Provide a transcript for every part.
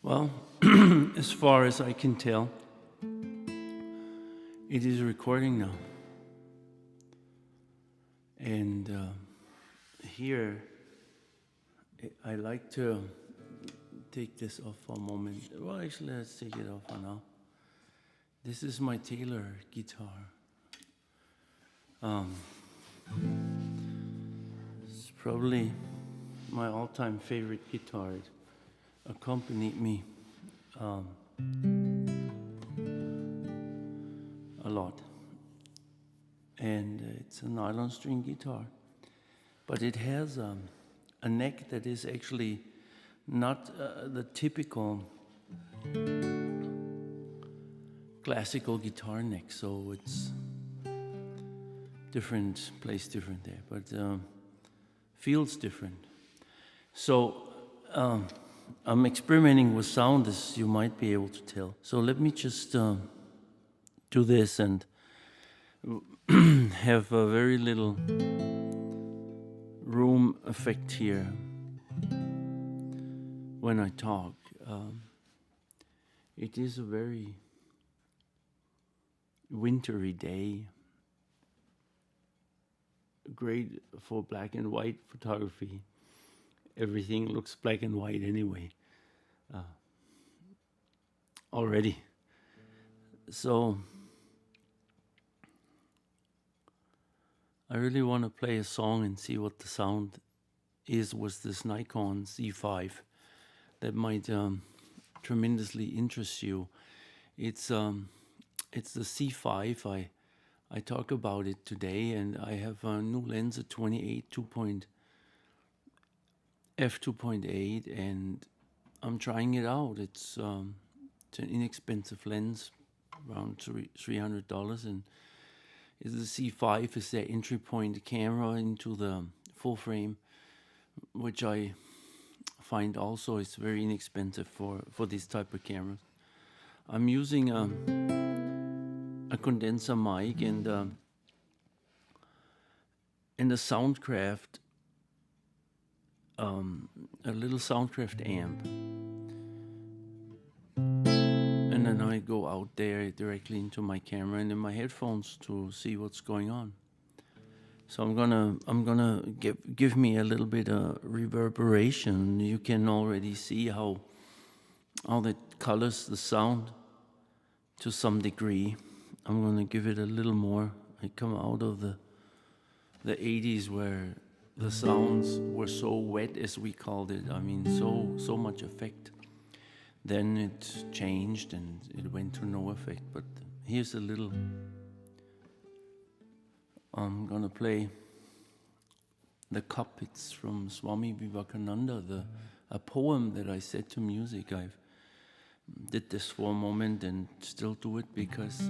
Well, as far as I can tell, it is recording now. And here, I like to take this off for a moment. Well, actually, let's take it off for now. This is my Taylor guitar. It's probably my all-time favorite guitar. It accompanied me a lot. And it's a nylon string guitar. But it has a neck that is actually not the typical classical guitar neck, so it's different, plays different there, but feels different. So I'm experimenting with sound, as you might be able to tell. So let me just do this and have a very little room effect here when I talk. It is a very wintry day, great for black and white photography. Everything looks black and white anyway, already. So I really want to play a song and see what the sound is with this Nikon Z5 that might tremendously interest you. It's the Z5. I talk about it today, and I have a new lens at 28 f2.8, and I'm trying it out. It's an inexpensive lens, around $300, and the Z5 is their entry point camera into the full frame, which I find also is very inexpensive for this type of cameras. I'm using a condenser mic and a soundcraft, a little soundcraft amp, and then I go out there directly into my camera and in my headphones to see what's going on. So I'm gonna give me a little bit of reverberation. You can already see how that colors the sound to some degree. I'm gonna give it a little more. I come out of the 80s where the sounds were so wet, as we called it. I mean, so much effect. Then it changed and it went to no effect. But here's a little. I'm gonna play The Cup. It's from Swami Vivekananda, a poem that I set to music. I've did this for a moment and still do it because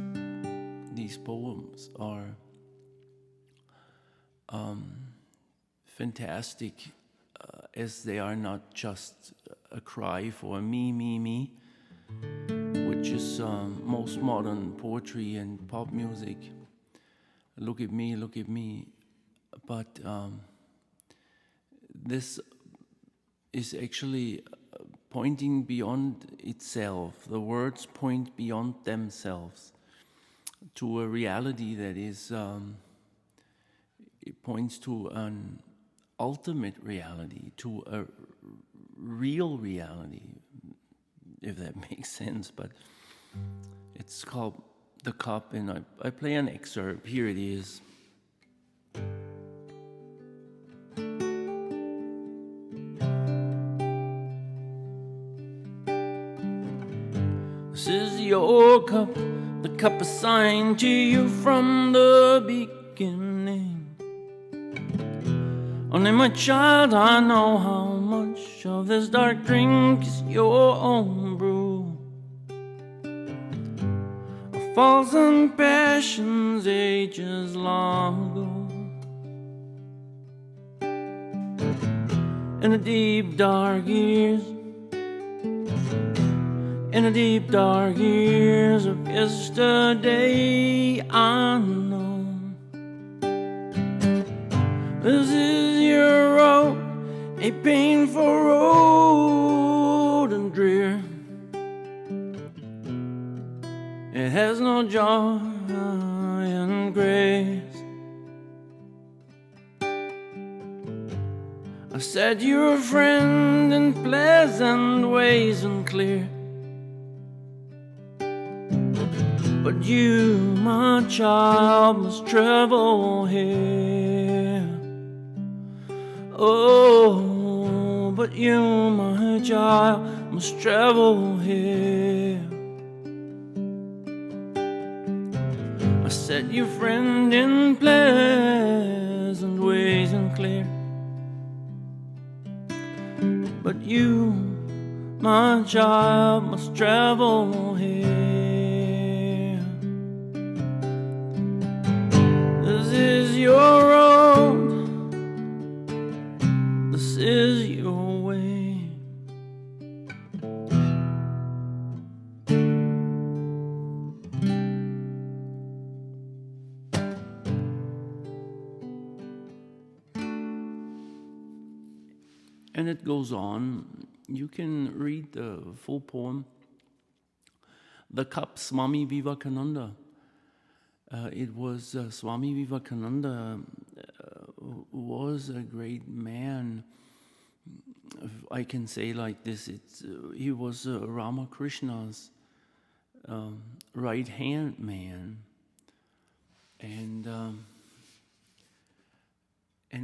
these poems are fantastic, as they are not just a cry for me, which is most modern poetry and pop music. Look at me. But this is actually pointing beyond itself. The words point beyond themselves to a reality that is, it points to an ultimate reality, to a real reality, if that makes sense. But it's called The Cup, and I play an excerpt. Here it is. This is your cup, the cup assigned to you from the beginning. Only, my child, I know how much of this dark drink is your own brew. Of faults and passions ages long ago. In the deep dark years, in the deep dark years of yesterday, I know this is your road, a painful road and drear. your joy and grace. I said you're a friend in pleasant ways and clear, but you, my child, must travel here. Oh, but you, my child, must travel here. I said you're a friend in pleasant ways and clear, but you, my child, must travel here. This is your road, this is your way. And it goes on. You can read the full poem. The Cup, Swami Vivekananda. It was Swami Vivekananda was a great man. If I can say like this, he was Ramakrishna's right-hand man, and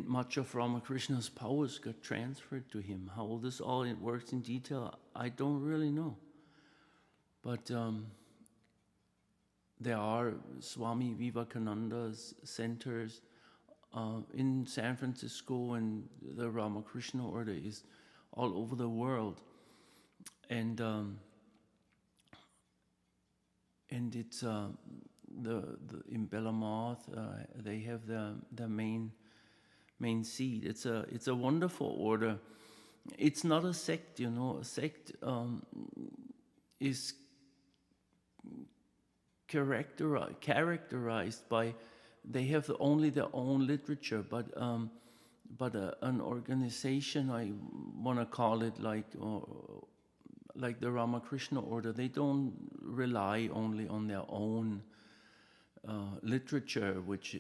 much of Ramakrishna's powers got transferred to him. How this all it works in detail, I don't really know. But there are Swami Vivekananda's centers in San Francisco, and the Ramakrishna order is all over the world. And it's in Bellamont, they have the main seat. It's a wonderful order. It's not a sect, you know. A sect is characterized by, they have only their own literature, but an organization, I want to call it like the Ramakrishna order, they don't rely only on their own literature, which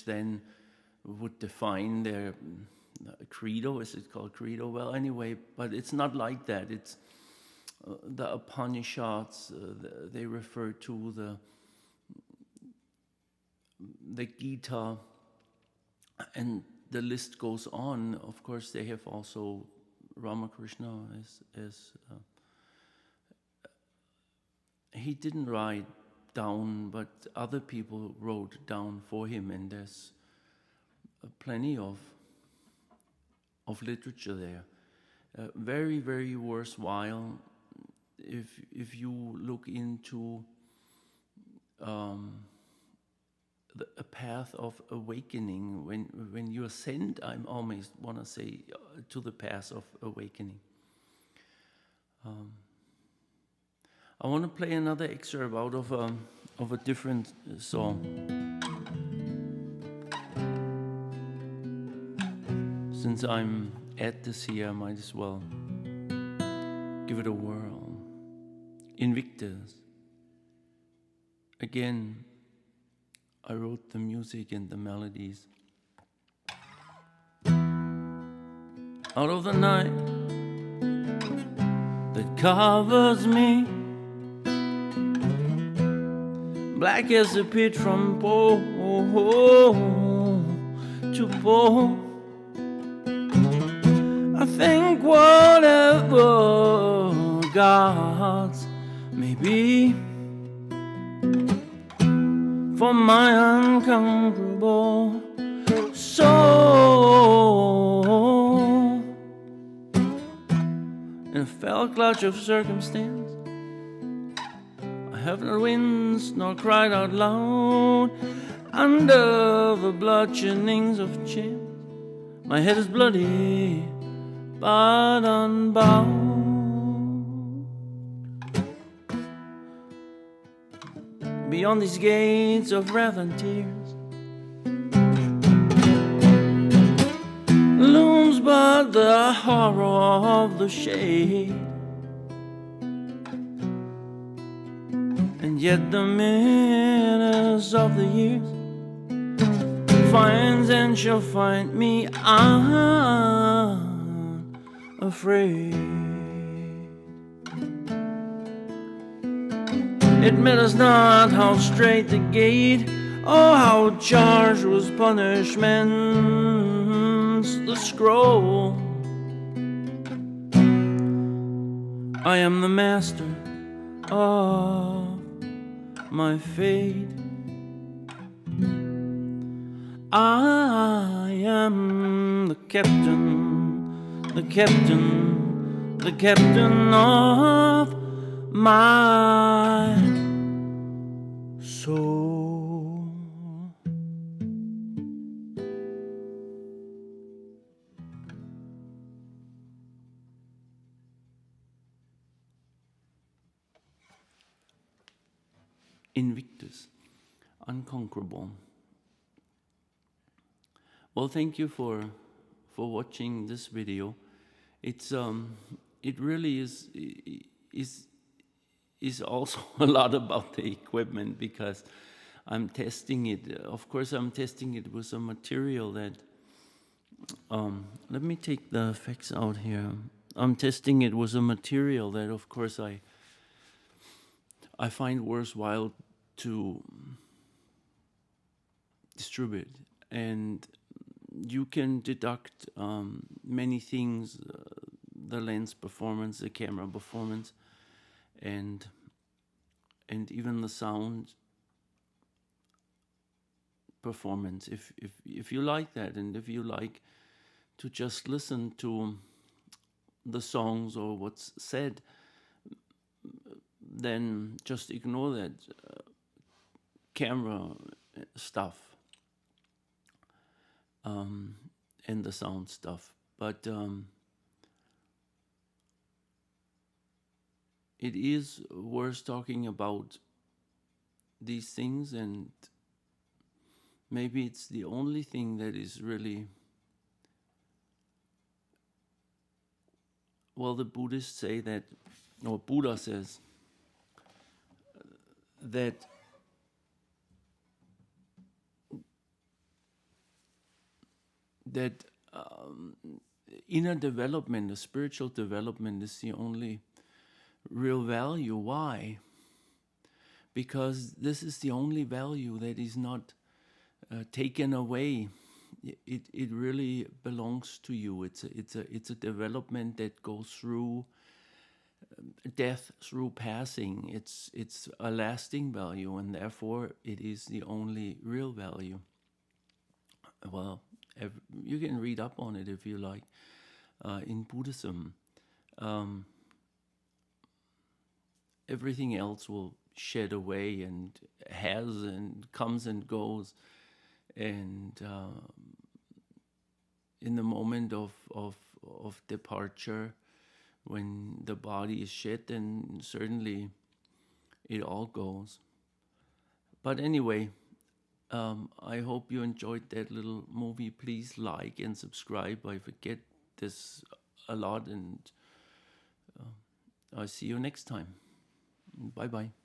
then would define their credo. Is it called credo? Well, anyway, but it's not like that. It's the Upanishads, they refer to the Gita, and the list goes on. Of course, they have also Ramakrishna as he didn't write down, but other people wrote down for him, and there's plenty of literature there. Very, very worthwhile if you look into a path of awakening. When you ascend, I always want to say to the path of awakening. I want to play another excerpt out of a different song. Since I'm at this here, I might as well give it a whirl. Invictus. Again, I wrote the music and the melodies. Out of the night that covers me, black as a pit from pole to pole, I think whatever gods may be, for my unconquerable soul. In a fell clutch of circumstance, I have not winced nor cried out loud under the bludgeonings of chance. My head is bloody, but unbound. Beyond these gates of wrath and tears looms but the horror of the shade, and And yet the menace of the years finds and shall find me unafraid. It matters not how straight the gate, or how charged with punishments the scroll. I am the master of my fate. I am the captain, the captain, the captain of my soul. Invictus, unconquerable. Well, thank you for watching this video. It's it really is also a lot about the equipment, because I'm testing it. Of course, I'm testing it with a material that let me take the effects out here. I'm testing it with a material that, of course, I find worthwhile to distribute, and you can deduct many things, the lens performance, the camera performance, and even the sound performance. If you like that, and if you like to just listen to the songs or what's said, then just ignore that camera stuff and the sound stuff. But it is worth talking about these things, and maybe it's the only thing that is really, well, the Buddhists say that, or Buddha says that inner development, the spiritual development, is the only real value. Why? Because this is the only value that is not taken away. It really belongs to you. It's a development that goes through death, through passing. It's a lasting value, and therefore it is the only real value. Well, you can read up on it if you like. In Buddhism, everything else will shed away, and has and comes and goes, and in the moment of departure, when the body is shed, then certainly it all goes. But anyway, I hope you enjoyed that little movie. Please like and subscribe. I forget this a lot, and I'll see you next time. Bye-bye.